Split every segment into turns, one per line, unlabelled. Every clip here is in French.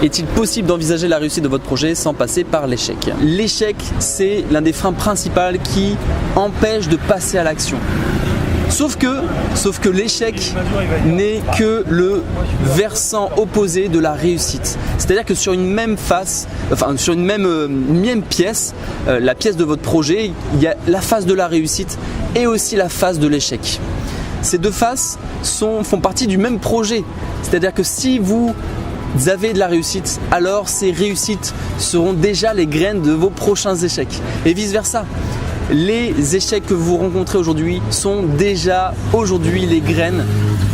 Est-il possible d'envisager la réussite de votre projet sans passer par l'échec? L'échec, c'est l'un des freins principaux qui empêche de passer à l'action. Sauf que l'échec n'est que le versant opposé de la réussite. C'est-à-dire que sur une même face, sur une même pièce, la pièce de votre projet, il y a la face de la réussite et aussi la face de l'échec. Ces deux faces font partie du même projet. C'est-à-dire que si vous avez de la réussite, alors ces réussites seront déjà les graines de vos prochains échecs. Et vice versa. Les échecs que vous rencontrez aujourd'hui sont déjà aujourd'hui les graines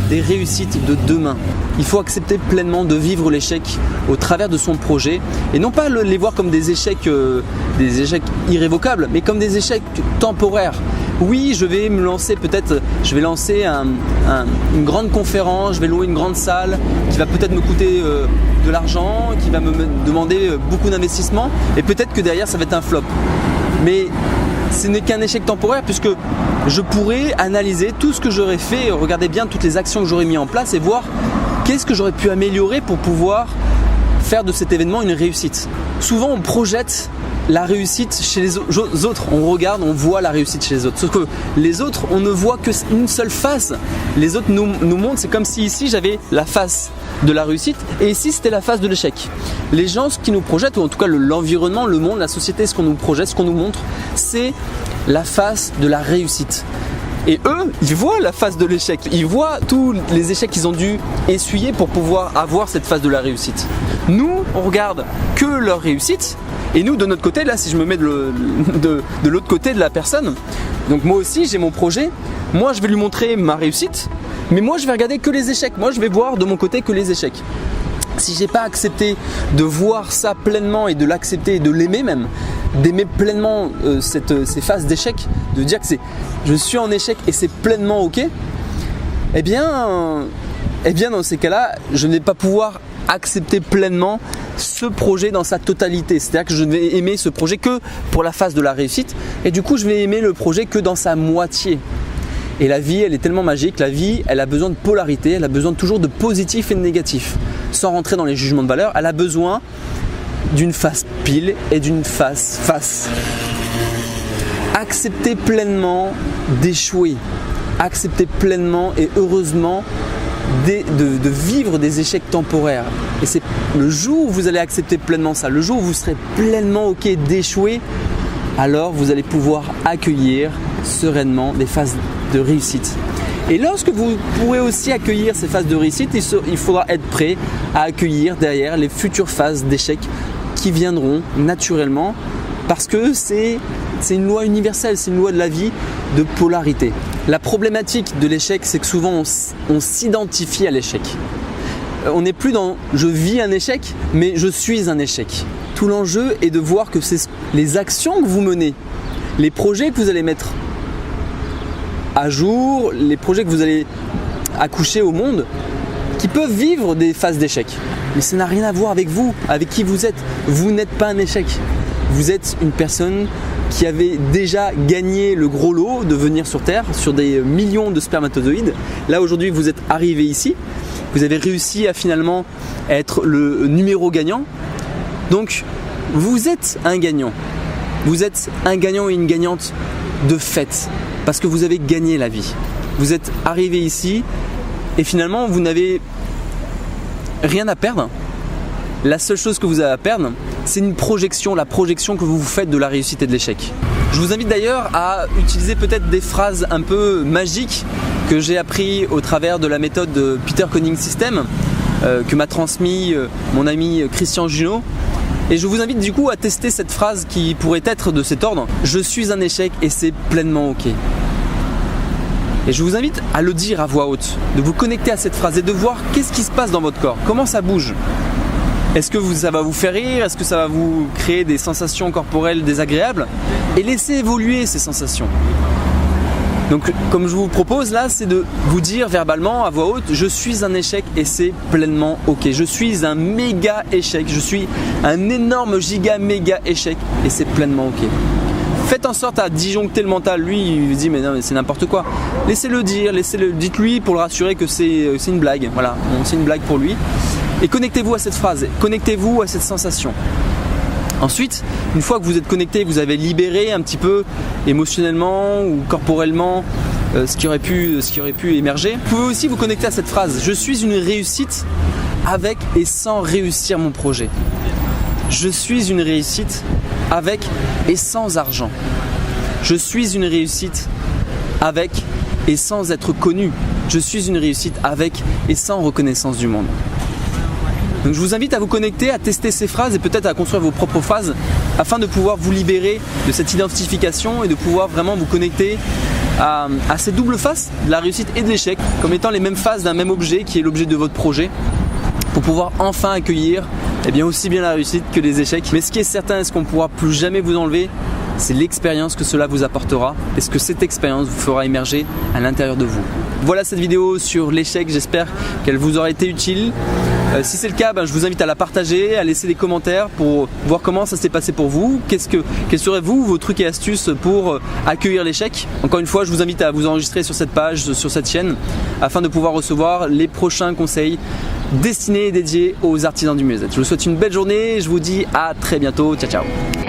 des réussites de demain. Il faut accepter pleinement de vivre l'échec au travers de son projet et non pas les voir comme des échecs irrévocables, mais comme des échecs temporaires. Oui, je vais me lancer je vais lancer une grande conférence, je vais louer une grande salle qui va peut-être me coûter de l'argent, qui va me demander beaucoup d'investissement et peut-être que derrière ça va être un flop. Mais ce n'est qu'un échec temporaire puisque je pourrais analyser tout ce que j'aurais fait, regarder bien toutes les actions que j'aurais mis en place et voir qu'est-ce que j'aurais pu améliorer pour pouvoir faire de cet événement une réussite. Souvent on projette la réussite chez les autres, on regarde, on voit la réussite chez les autres. Sauf que les autres, on ne voit qu'une seule face. Les autres nous montrent, c'est comme si ici j'avais la face de la réussite et ici c'était la face de l'échec. Les gens, ce qui nous projettent, ou en tout cas l'environnement, le monde, la société, ce qu'on nous projette, ce qu'on nous montre, c'est la face de la réussite. Et eux, ils voient la face de l'échec, ils voient tous les échecs qu'ils ont dû essuyer pour pouvoir avoir cette face de la réussite. Nous, on regarde que leur réussite. Et nous, de notre côté, là, si je me mets de l'autre côté de la personne, donc moi aussi, j'ai mon projet, moi, je vais lui montrer ma réussite, mais moi, je vais regarder que les échecs. Moi, je vais voir de mon côté que les échecs. Si j'ai pas accepté de voir ça pleinement et de l'accepter et de l'aimer même, d'aimer pleinement ces phases d'échec, de dire que je suis en échec et c'est pleinement ok, eh bien dans ces cas-là, je ne vais pas pouvoir accepter pleinement ce projet dans sa totalité. C'est-à-dire que je ne vais aimer ce projet que pour la phase de la réussite et du coup je vais aimer le projet que dans sa moitié. Et la vie, elle est tellement magique, la vie, elle a besoin de polarité, elle a besoin toujours de positif et de négatif. Sans rentrer dans les jugements de valeur, elle a besoin d'une face pile et d'une face face. Acceptez pleinement d'échouer, acceptez pleinement et heureusement de vivre des échecs temporaires. Et c'est le jour où vous allez accepter pleinement ça, le jour où vous serez pleinement ok d'échouer, alors vous allez pouvoir accueillir sereinement des phases de réussite. Et lorsque vous pourrez aussi accueillir ces phases de réussite, il faudra être prêt à accueillir derrière les futures phases d'échec qui viendront naturellement parce que c'est une loi universelle, c'est une loi de la vie de polarité. La problématique de l'échec, c'est que souvent on s'identifie à l'échec. On n'est plus dans « je vis un échec », mais « je suis un échec ». Tout l'enjeu est de voir que c'est les actions que vous menez, les projets que vous allez mettre à jour, les projets que vous allez accoucher au monde, qui peuvent vivre des phases d'échec. Mais ça n'a rien à voir avec vous, avec qui vous êtes. Vous n'êtes pas un échec. Vous êtes une personne qui avait déjà gagné le gros lot de venir sur Terre, sur des millions de spermatozoïdes. Là aujourd'hui vous êtes arrivé ici, vous avez réussi à finalement être le numéro gagnant. Donc vous êtes un gagnant. Vous êtes un gagnant et une gagnante de fait, parce que vous avez gagné la vie. Vous êtes arrivé ici et finalement vous n'avez rien à perdre. La seule chose que vous avez à perdre, c'est une projection, la projection que vous vous faites de la réussite et de l'échec. Je vous invite d'ailleurs à utiliser peut-être des phrases un peu magiques que j'ai appris au travers de la méthode de Peter Conning System que m'a transmis mon ami Christian Junot. Et je vous invite du coup à tester cette phrase qui pourrait être de cet ordre. Je suis un échec et c'est pleinement ok. Et je vous invite à le dire à voix haute, de vous connecter à cette phrase et de voir qu'est-ce qui se passe dans votre corps, comment ça bouge. Est-ce que ça va vous faire rire? Est-ce que ça va vous créer des sensations corporelles désagréables? Et laissez évoluer ces sensations. Donc comme je vous propose là, c'est de vous dire verbalement à voix haute, je suis un échec et c'est pleinement ok. Je suis un méga échec, je suis un énorme giga méga échec et c'est pleinement ok. Faites en sorte à disjoncter le mental. Lui, il dit mais non, mais c'est n'importe quoi. Laissez-le dire, dites-lui pour le rassurer que c'est une blague. Voilà, c'est une blague pour lui. Et connectez-vous à cette phrase, connectez-vous à cette sensation. Ensuite, une fois que vous êtes connecté, vous avez libéré un petit peu émotionnellement ou corporellement ce qui aurait pu émerger. Vous pouvez aussi vous connecter à cette phrase. Je suis une réussite avec et sans réussir mon projet. Je suis une réussite avec et sans argent. Je suis une réussite avec et sans être connu. Je suis une réussite avec et sans reconnaissance du monde. Donc je vous invite à vous connecter, à tester ces phrases et peut-être à construire vos propres phrases afin de pouvoir vous libérer de cette identification et de pouvoir vraiment vous connecter à ces doubles faces de la réussite et de l'échec comme étant les mêmes faces d'un même objet qui est l'objet de votre projet pour pouvoir enfin accueillir aussi bien la réussite que les échecs. Mais ce qui est certain et ce qu'on ne pourra plus jamais vous enlever, c'est l'expérience que cela vous apportera et ce que cette expérience vous fera émerger à l'intérieur de vous. Voilà cette vidéo sur l'échec, j'espère qu'elle vous aura été utile. Si c'est le cas, je vous invite à la partager, à laisser des commentaires pour voir comment ça s'est passé pour vous. Quels seraient vos trucs et astuces pour accueillir l'échec? Encore une fois, je vous invite à vous enregistrer sur cette page, sur cette chaîne, afin de pouvoir recevoir les prochains conseils destinés et dédiés aux artisans du mieux-être. Je vous souhaite une belle journée, je vous dis à très bientôt, ciao ciao.